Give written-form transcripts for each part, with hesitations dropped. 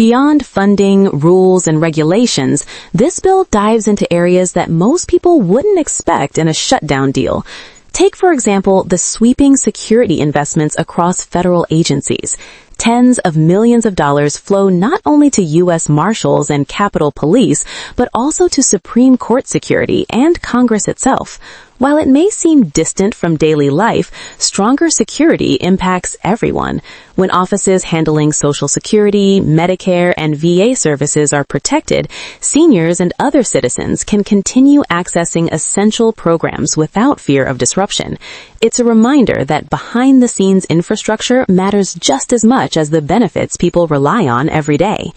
Beyond funding, rules, and regulations, this bill dives into areas that most people wouldn't expect in a shutdown deal. Take, for example, the sweeping security investments across federal agencies. Tens of millions of dollars flow not only to U.S. Marshals and Capitol Police, but also to Supreme Court security and Congress itself. While it may seem distant from daily life, stronger security impacts everyone. When offices handling Social Security, Medicare, and VA services are protected, seniors and other citizens can continue accessing essential programs without fear of disruption. It's a reminder that behind-the-scenes infrastructure matters just as much as the benefits people rely on every day.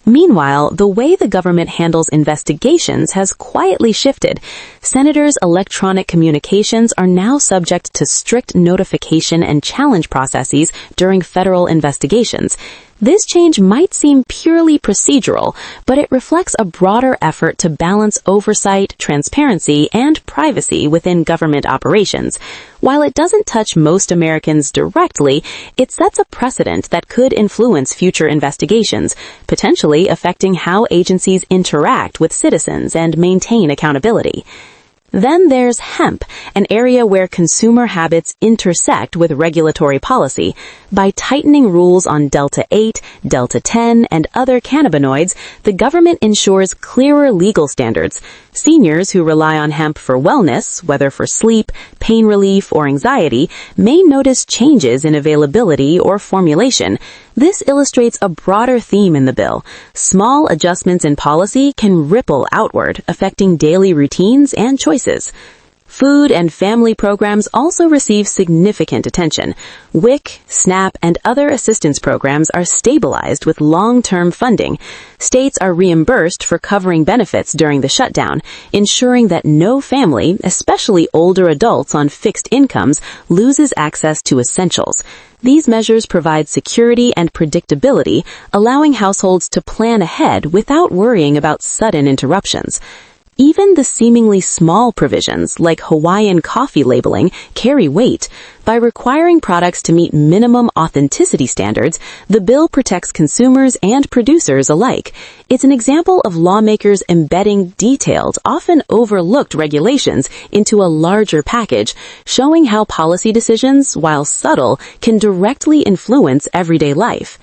Meanwhile, the way the government handles investigations has quietly shifted. Senators' electronic communications are now subject to strict notification and challenge processes during federal investigations. This change might seem purely procedural, but it reflects a broader effort to balance oversight, transparency, and privacy within government operations. While it doesn't touch most Americans directly, it sets a precedent that could influence future investigations, potentially affecting how agencies interact with citizens and maintain accountability. Then there's hemp, an area where consumer habits intersect with regulatory policy. By tightening rules on Delta-8, Delta-10, and other cannabinoids, the government ensures clearer legal standards. Seniors who rely on hemp for wellness, whether for sleep, pain relief, or anxiety, may notice changes in availability or formulation. This illustrates a broader theme in the bill. Small adjustments in policy can ripple outward, affecting daily routines and choices. Food and family programs also receive significant attention. WIC, SNAP, and other assistance programs are stabilized with long-term funding. States are reimbursed for covering benefits during the shutdown, ensuring that no family, especially older adults on fixed incomes, loses access to essentials. These measures provide security and predictability, allowing households to plan ahead without worrying about sudden interruptions. Even the seemingly small provisions, like Hawaiian coffee labeling, carry weight. By requiring products to meet minimum authenticity standards, the bill protects consumers and producers alike. It's an example of lawmakers embedding detailed, often overlooked regulations into a larger package, showing how policy decisions, while subtle, can directly influence everyday life.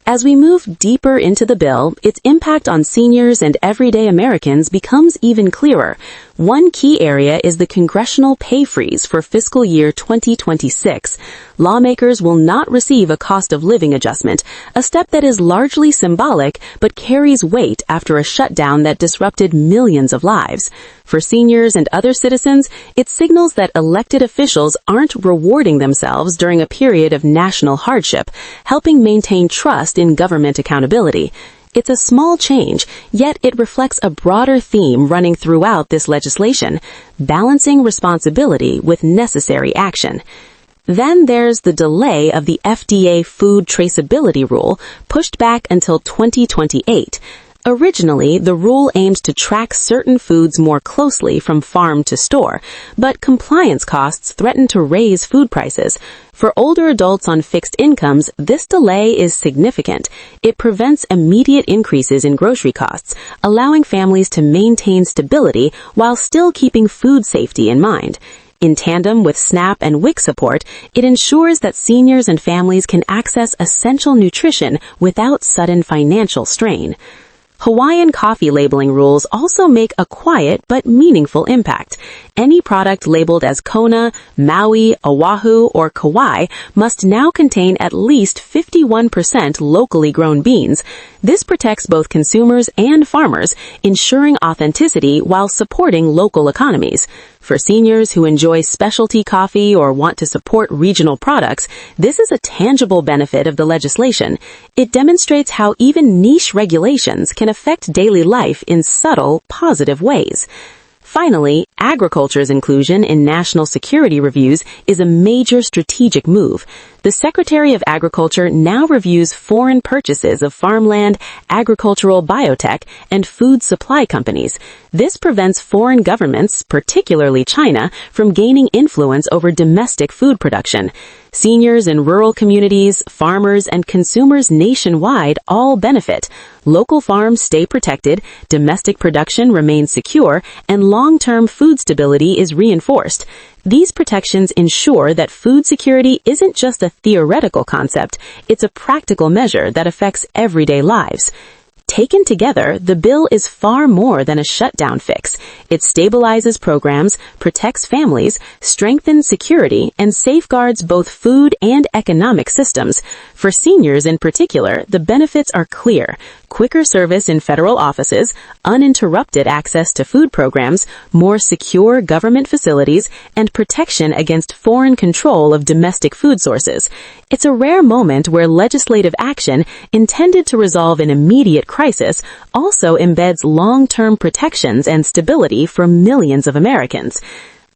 As we move deeper into the bill, its impact on seniors and everyday Americans becomes even clearer. One key area is the congressional pay freeze for fiscal year 2026. Lawmakers will not receive a cost of living adjustment, a step that is largely symbolic but carries weight after a shutdown that disrupted millions of lives. For seniors and other citizens, it signals that elected officials aren't rewarding themselves during a period of national hardship, helping maintain trust in government accountability. It's a small change, yet it reflects a broader theme running throughout this legislation, balancing responsibility with necessary action. Then there's the delay of the FDA food traceability rule, pushed back until 2028. Originally, the rule aimed to track certain foods more closely from farm to store, but compliance costs threaten to raise food prices. For older adults on fixed incomes, this delay is significant. It prevents immediate increases in grocery costs, allowing families to maintain stability while still keeping food safety in mind. In tandem with SNAP and WIC support, it ensures that seniors and families can access essential nutrition without sudden financial strain. Hawaiian coffee labeling rules also make a quiet but meaningful impact. Any product labeled as Kona, Maui, Oahu, or Kauai must now contain at least 51% locally grown beans. This protects both consumers and farmers, ensuring authenticity while supporting local economies. For seniors who enjoy specialty coffee or want to support regional products, this is a tangible benefit of the legislation. It demonstrates how even niche regulations can affect daily life in subtle, positive ways. Finally, agriculture's inclusion in national security reviews is a major strategic move. the Secretary of Agriculture now reviews foreign purchases of farmland, agricultural biotech, and food supply companies. This prevents foreign governments, particularly China, from gaining influence over domestic food production. Seniors in rural communities, farmers, and consumers nationwide all benefit. Local farms stay protected, domestic production remains secure, and long-term food stability is reinforced. These protections ensure that food security isn't just a theoretical concept, it's a practical measure that affects everyday lives. Taken together, the bill is far more than a shutdown fix. It stabilizes programs, protects families, strengthens security, and safeguards both food and economic systems. For seniors in particular, the benefits are clear. Quicker service in federal offices, uninterrupted access to food programs, more secure government facilities, and protection against foreign control of domestic food sources. It's a rare moment where legislative action intended to resolve an immediate crisis also embeds long-term protections and stability for millions of Americans.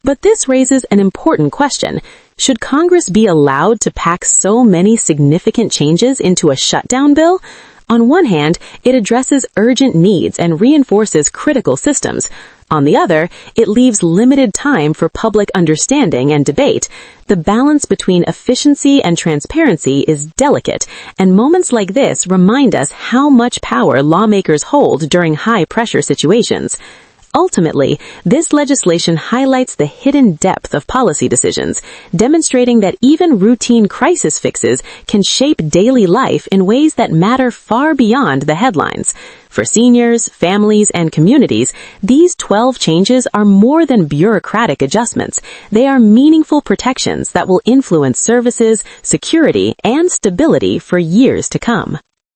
But this raises an important question. Should Congress be allowed to pack so many significant changes into a shutdown bill? On one hand, it addresses urgent needs and reinforces critical systems. On the other, it leaves limited time for public understanding and debate. The balance between efficiency and transparency is delicate, and moments like this remind us how much power lawmakers hold during high-pressure situations. Ultimately, this legislation highlights the hidden depth of policy decisions, demonstrating that even routine crisis fixes can shape daily life in ways that matter far beyond the headlines. For seniors, families, and communities, these 12 changes are more than bureaucratic adjustments. They are meaningful protections that will influence services, security, and stability for years to come.